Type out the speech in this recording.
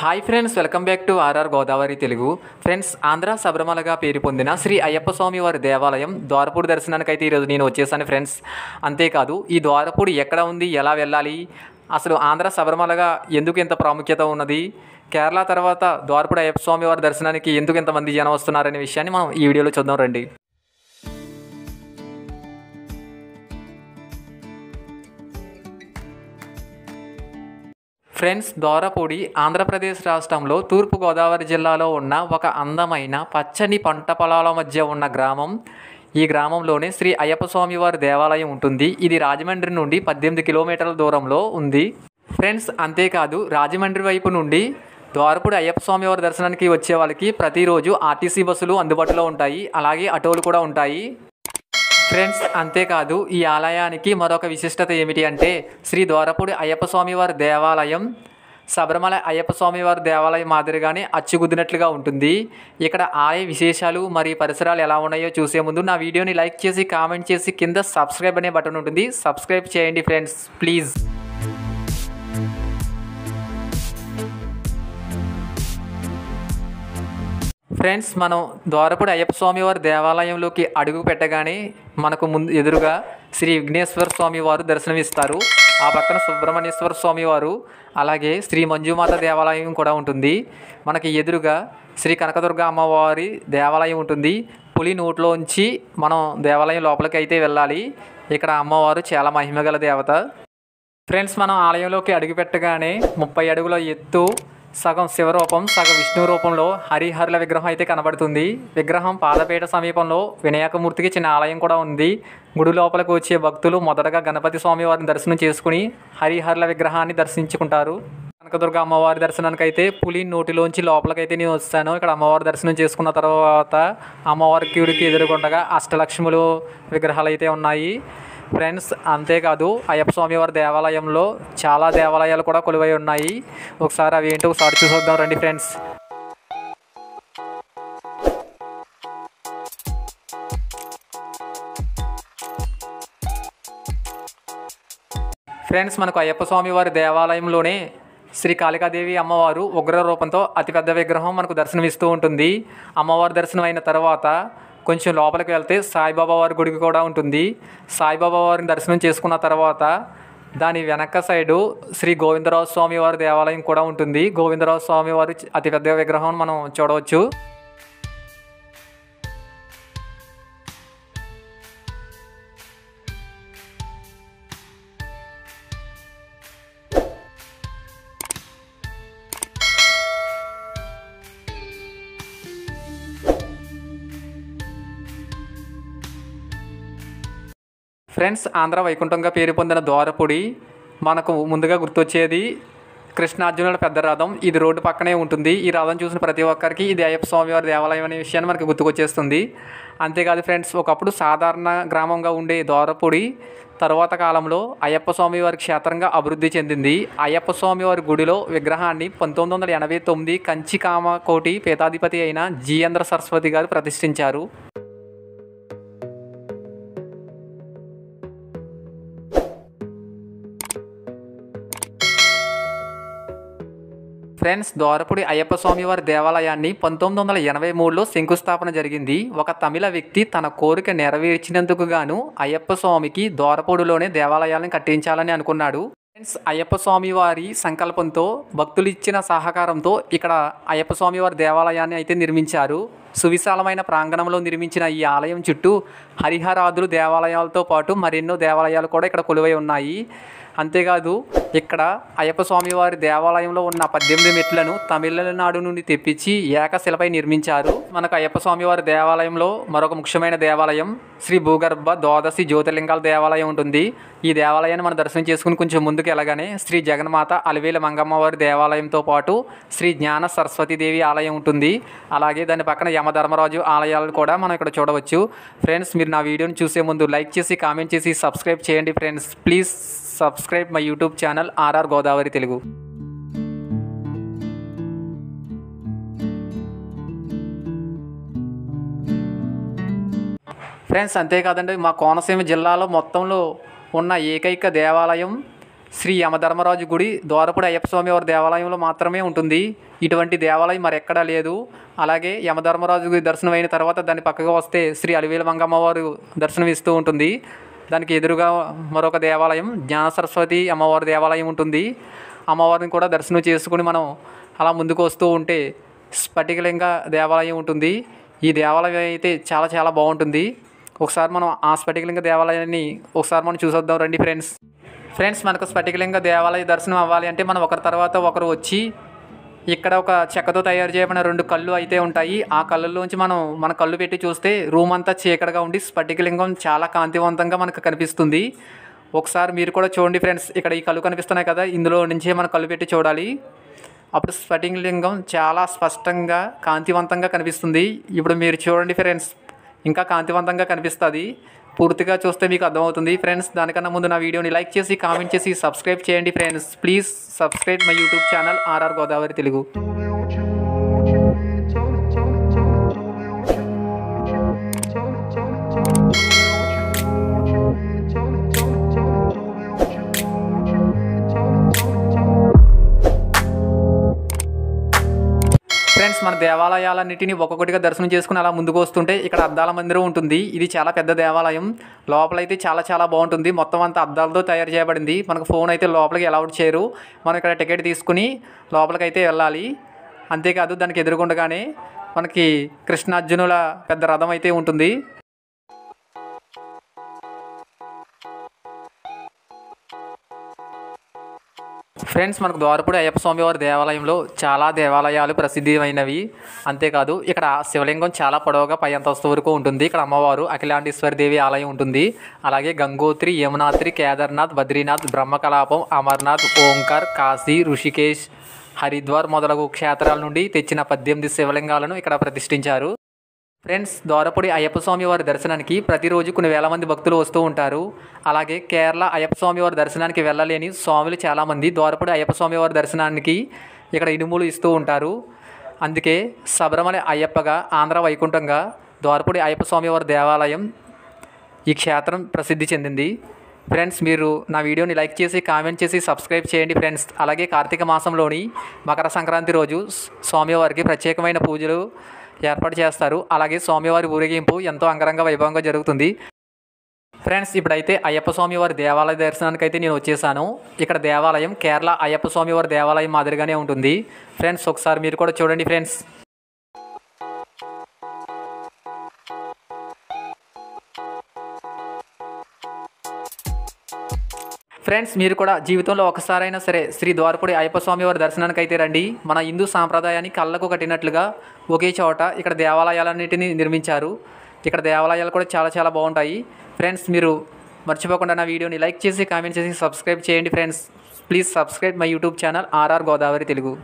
Hi friends, welcome back to RR Godavari Telugu. Friends, Andhra శబరిమలగా పేరు పొందిన శ్రీ అయ్యప్ప స్వామి వారి దేవాలయం ద్వారపూడి దర్శనానికి అయితే ఈరోజు నేను వచ్చేసాను ఫ్రెండ్స్. అంతేకాదు, ఈ ద్వారపూడి ఎక్కడ ఉంది, ఎలా వెళ్ళాలి, అసలు ఆంధ్ర శబరిమలగా ఎందుకు ఇంత ప్రాముఖ్యత ఉన్నది, కేరళ తర్వాత ద్వారపూడి అయ్యప్ప స్వామి వారి దర్శనానికి ఎందుకు ఇంతమంది జనం వస్తున్నారనే విషయాన్ని మనం ఈ వీడియోలో చూద్దాం రండి. ఫ్రెండ్స్, ద్వారపూడి ఆంధ్రప్రదేశ్ రాష్ట్రంలో తూర్పుగోదావరి జిల్లాలో ఉన్న ఒక అందమైన పచ్చని పంట పొలాల మధ్య ఉన్న గ్రామం. ఈ గ్రామంలోనే శ్రీ అయ్యప్ప స్వామి వారి దేవాలయం ఉంటుంది. ఇది రాజమండ్రి నుండి 18 కిలోమీటర్ల దూరంలో ఉంది ఫ్రెండ్స్. అంతేకాదు, రాజమండ్రి వైపు నుండి ద్వారపూడి అయ్యప్ప స్వామి వారి దర్శనానికి వచ్చే వాళ్ళకి ప్రతిరోజు ఆర్టీసీ బస్సులు అందుబాటులో ఉంటాయి. అలాగే ఆటోలు కూడా ఉంటాయి ఫ్రెండ్స్. అంతేకాదు, ఈ ఆలయానికి మరొక విశిష్టత ఏమిటి అంటే, శ్రీ ద్వారపూడి అయ్యప్ప స్వామి వారి దేవాలయం శబరిమల అయ్యప్ప స్వామి వారి దేవాలయం మాదిరిగానే అచ్చుగుద్దినట్లుగా ఉంటుంది. ఇక్కడ ఆలయ విశేషాలు మరియు పరిసరాలు ఎలా ఉన్నాయో చూసే ముందు నా వీడియోని లైక్ చేసి కామెంట్ చేసి కింద సబ్స్క్రైబ్ అనే బటన్ ఉంటుంది, సబ్స్క్రైబ్ చేయండి ఫ్రెండ్స్ ప్లీజ్. ఫ్రెండ్స్, మనం ద్వారపూడి అయ్యప్ప స్వామి వారి దేవాలయంలోకి అడుగు పెట్టగానే మనకు ముందు ఎదురుగా శ్రీ విఘ్నేశ్వర స్వామి వారు దర్శనమిస్తారు. ఆ పక్కన సుబ్రహ్మణ్యేశ్వర స్వామి వారు, అలాగే శ్రీ మంజుమాత దేవాలయం కూడా ఉంటుంది. మనకి ఎదురుగా శ్రీ కనకదుర్గ అమ్మవారి దేవాలయం ఉంటుంది. పులి నోట్లోంచి మనం దేవాలయం లోపలికి అయితే వెళ్ళాలి. ఇక్కడ అమ్మవారు చాలా మహిమగల దేవత ఫ్రెండ్స్. మనం ఆలయంలోకి అడుగు పెట్టగానే 30 అడుగుల ఎత్తు, సగం శివరూపం సగం విష్ణు రూపంలో హరిహరుల విగ్రహం అయితే కనబడుతుంది. విగ్రహం పాదపీఠ సమీపంలో వినాయకమూర్తికి చిన్న ఆలయం కూడా ఉంది. గుడి లోపలికి వచ్చే భక్తులు మొదటగా గణపతి స్వామి వారిని దర్శనం చేసుకుని హరిహరుల విగ్రహాన్ని దర్శించుకుంటారు. కనకదుర్గ అమ్మవారి దర్శనానికి అయితే పులి నోటిలోంచి లోపలికైతే నేను వస్తాను. ఇక్కడ అమ్మవారి దర్శనం చేసుకున్న తర్వాత అమ్మవారికి ఎదురుగుండగా అష్టలక్ష్ములు విగ్రహాలు అయితే ఉన్నాయి ఫ్రెండ్స్. అంతేకాదు, అయ్యప్ప స్వామి వారి దేవాలయంలో చాలా దేవాలయాలు కూడా కొలువై ఉన్నాయి. ఒకసారి అవి ఏంటో ఒకసారి చూసొద్దాం రండి ఫ్రెండ్స్. ఫ్రెండ్స్, మనకు అయ్యప్ప స్వామి వారి దేవాలయంలోనే శ్రీ కాళికాదేవి అమ్మవారు ఉగ్ర రూపంతో అతిపెద్ద విగ్రహం మనకు దర్శనమిస్తూ ఉంటుంది. అమ్మవారి దర్శనం అయిన తర్వాత కొంచెం లోపలికి వెళ్తే సాయిబాబా వారి గుడికి కూడా ఉంటుంది. సాయిబాబా వారిని దర్శనం చేసుకున్న తర్వాత దాని వెనక సైడు శ్రీ గోవిందరాజు స్వామి వారి దేవాలయం కూడా ఉంటుంది. గోవిందరాజు స్వామి వారి అతిపెద్ద విగ్రహం మనం చూడవచ్చు. ఫ్రెండ్స్, ఆంధ్ర వైకుంఠంగా పేరు పొందిన ద్వారపూడి మనకు ముందుగా గుర్తొచ్చేది కృష్ణార్జునుల పెద్ద రథం. ఇది రోడ్డు పక్కనే ఉంటుంది. ఈ రథం చూసిన ప్రతి ఒక్కరికి ఇది అయ్యప్ప స్వామి వారి దేవాలయం అనే విషయాన్ని మనకు గుర్తుకొచ్చేస్తుంది. అంతేకాదు ఫ్రెండ్స్, ఒకప్పుడు సాధారణ గ్రామంగా ఉండే ద్వారపూడి తరువాత కాలంలో అయ్యప్ప స్వామి వారి క్షేత్రంగా అభివృద్ధి చెందింది. అయ్యప్ప స్వామి వారి గుడిలో విగ్రహాన్ని 1989 కంచి కామకోటి పీఠాధిపతి అయిన జీయేంద్ర సరస్వతి గారు ప్రతిష్ఠించారు. ఫ్రెండ్స్, ద్వారపూడి అయ్యప్ప స్వామి వారి దేవాలయాన్ని 1983లో శంకుస్థాపన జరిగింది. ఒక తమిళ వ్యక్తి తన కోరిక నెరవేర్చినందుకు గాను అయ్యప్ప స్వామికి ద్వారపూడిలోనే దేవాలయాలను కట్టించాలని అనుకున్నాడు. ఫ్రెండ్స్, అయ్యప్ప స్వామి వారి సంకల్పంతో భక్తులు ఇచ్చిన సహకారంతో ఇక్కడ అయ్యప్ప స్వామి వారి దేవాలయాన్ని అయితే నిర్మించారు. సువిశాలమైన ప్రాంగణంలో నిర్మించిన ఈ ఆలయం చుట్టూ హరిహరాదులు దేవాలయాలతో పాటు మరెన్నో దేవాలయాలు కూడా ఇక్కడ కొలువై ఉన్నాయి. అంతేకాదు, ఇక్కడ అయ్యప్ప స్వామి వారి దేవాలయంలో ఉన్న 18 మెట్లను తమిళనాడు నుండి తెప్పించి ఏకశిలపై నిర్మించారు. మనకు అయ్యప్ప స్వామి వారి దేవాలయంలో మరొక ముఖ్యమైన దేవాలయం శ్రీ భూగర్భ ద్వాదశి జ్యోతిర్లింగాల దేవాలయం ఉంటుంది. ఈ దేవాలయాన్ని మనం దర్శనం చేసుకుని కొంచెం ముందుకు వెళ్ళగానే శ్రీ జగన్మాత అలివేల మంగమ్మ వారి దేవాలయంతో పాటు శ్రీ జ్ఞాన సరస్వతీదేవి ఆలయం ఉంటుంది. అలాగే దాని పక్కన యమధర్మరాజు ఆలయాలు కూడా మనం ఇక్కడ చూడవచ్చు. ఫ్రెండ్స్, మీరు నా వీడియోని చూసే ముందు లైక్ చేసి కామెంట్ చేసి సబ్స్క్రైబ్ చేయండి friends please. Subscribe my YouTube channel RR Godavari Telugu. Friends, అంతేకాదండి, మా కోనసీమ జిల్లాలో మొత్తంలో ఉన్న ఏకైక దేవాలయం శ్రీ యమధర్మరాజు గుడి ద్వారపుడి అయ్యప్ప స్వామి వారి దేవాలయంలో మాత్రమే ఉంటుంది. ఇటువంటి దేవాలయం మరెక్కడా లేదు. అలాగే యమధర్మరాజు గుడి దర్శనం అయిన తర్వాత దాని పక్కగా వస్తే శ్రీ అలివేలు మంగమ్మ వారు దర్శనం ఇస్తూ ఉంటుంది. దానికి ఎదురుగా మరొక దేవాలయం జ్ఞాన సరస్వతి అమ్మవారి దేవాలయం ఉంటుంది. అమ్మవారిని కూడా దర్శనం చేసుకుని మనం అలా ముందుకు వస్తూ ఉంటే స్ఫటికలింగ దేవాలయం ఉంటుంది. ఈ దేవాలయం అయితే చాలా చాలా బాగుంటుంది. ఒకసారి మనం ఆ స్ఫటికలింగ దేవాలయాన్ని ఒకసారి మనం చూసొద్దాం రండి ఫ్రెండ్స్ మనకు స్ఫటికలింగ దేవాలయ దర్శనం అవ్వాలి అంటే మనం ఒకరి తర్వాత ఒకరు వచ్చి ఇక్కడ ఒక చెక్కతో తయారు చేయబడిన 2 కళ్ళు అయితే ఉంటాయి. ఆ కళ్ళల్లోంచి మన కళ్ళు పెట్టి చూస్తే రూమ్ అంతా చీకటిగా ఉండి స్ఫటికలింగం చాలా కాంతివంతంగా మనకు కనిపిస్తుంది. ఒకసారి మీరు కూడా చూడండి ఫ్రెండ్స్. ఇక్కడ ఈ కళ్ళు కనిపిస్తున్నాయి కదా, ఇందులో నుంచే మన కళ్ళు పెట్టి చూడాలి. అప్పుడు స్ఫటికలింగం చాలా స్పష్టంగా కాంతివంతంగా కనిపిస్తుంది. ఇప్పుడు మీరు చూడండి ఫ్రెండ్స్, ఇంకా కాంతివంతంగా కనిపిస్తుంది. పూర్తిగా చూస్తే మీకు అర్థమవుతుంది ఫ్రెండ్స్. దానికన్నా ముందు నా వీడియోని లైక్ చేసి కామెంట్ చేసి సబ్స్క్రైబ్ చేయండి friends. Please subscribe my YouTube channel RR Godavari Telugu. Friends మన దేవాలయాలన్నిటిని ఒక్కొక్కటిగా దర్శనం చేసుకుని అలా ముందుకు వస్తుంటే ఇక్కడ అద్దాల మందిరం ఉంటుంది. ఇది చాలా పెద్ద దేవాలయం. లోపలైతే చాలా చాలా బాగుంటుంది. మొత్తం అంతా అద్దాలతో తయారు చేయబడింది. మనకు ఫోన్ అయితే లోపలికి అలౌడ్ చేయరు. మనం ఇక్కడ టికెట్ తీసుకుని లోపలికి అయితే వెళ్ళాలి. అంతేకాదు దానికి ఎదురుగుండగానే మనకి కృష్ణార్జునుల పెద్ద రథం అయితే ఉంటుంది. ఫ్రెండ్స్ మనకు ద్వారపుడి అయ్యప్ప స్వామి వారి దేవాలయంలో చాలా దేవాలయాలు ప్రసిద్ధమైనవి. అంతేకాదు ఇక్కడ శివలింగం చాలా పొడవుగా పై అంతస్తు వరకు ఉంటుంది. ఇక్కడ అమ్మవారు అఖిలాండేశ్వరి దేవి ఆలయం ఉంటుంది. అలాగే గంగోత్రి, యమునాత్రి, కేదార్నాథ్, బద్రీనాథ్, బ్రహ్మకలాపం, అమర్నాథ్, ఓంకార్, కాశీ, ఋషికేశ్, హరిద్వార్ మొదలగు క్షేత్రాల నుండి తెచ్చిన 18 శివలింగాలను ఇక్కడ ప్రతిష్ఠించారు. ఫ్రెండ్స్ ద్వారపుడి అయ్యప్ప స్వామి వారి దర్శనానికి ప్రతిరోజు కొన్ని వేల మంది భక్తులు వస్తూ ఉంటారు. అలాగే కేరళ అయ్యప్ప స్వామి వారి దర్శనానికి వెళ్ళలేని స్వాములు చాలామంది ద్వారపుడి అయ్యప్ప స్వామి వారి దర్శనానికి ఇక్కడ ఇనుములు ఇస్తూ ఉంటారు. అందుకే శబరిమల అయ్యప్పగా, ఆంధ్ర వైకుంఠంగా ద్వారపుడి అయ్యప్ప స్వామి వారి దేవాలయం ఈ క్షేత్రం ప్రసిద్ధి చెందింది. ఫ్రెండ్స్ మీరు నా వీడియోని లైక్ చేసి కామెంట్ చేసి సబ్స్క్రైబ్ చేయండి ఫ్రెండ్స్. అలాగే కార్తీక మాసంలోని మకర సంక్రాంతి రోజు స్వామివారికి ప్రత్యేకమైన పూజలు ఏర్పాటు చేస్తారు. అలాగే స్వామివారి ఊరేగింపు ఎంతో అంగరంగ వైభవంగా జరుగుతుంది. ఫ్రెండ్స్ ఇప్పుడైతే అయ్యప్ప స్వామి వారి దేవాలయ దర్శనానికి అయితే నేను వచ్చేసాను. ఇక్కడ దేవాలయం కేరళ అయ్యప్ప స్వామి వారి దేవాలయం మాదిరిగానే ఉంటుంది. ఫ్రెండ్స్ ఒకసారి మీరు కూడా చూడండి ఫ్రెండ్స్. ఫ్రెండ్స్ మీరు కూడా జీవితంలో ఒకసారైనా సరే శ్రీ ద్వారపుడి అయ్యప్ప స్వామి వారి దర్శనానికి అయితే రండి. మన హిందూ సాంప్రదాయాన్ని కళ్ళకు కట్టినట్లుగా ఒకే చోట ఇక్కడ దేవాలయాలన్నింటినీ నిర్మించారు. ఇక్కడ దేవాలయాలు కూడా చాలా చాలా బాగుంటాయి. ఫ్రెండ్స్ మీరు మర్చిపోకుండా నా వీడియోని లైక్ చేసి కామెంట్ చేసి సబ్స్క్రైబ్ చేయండి friends. Please subscribe my YouTube channel RR Godavari Telugu.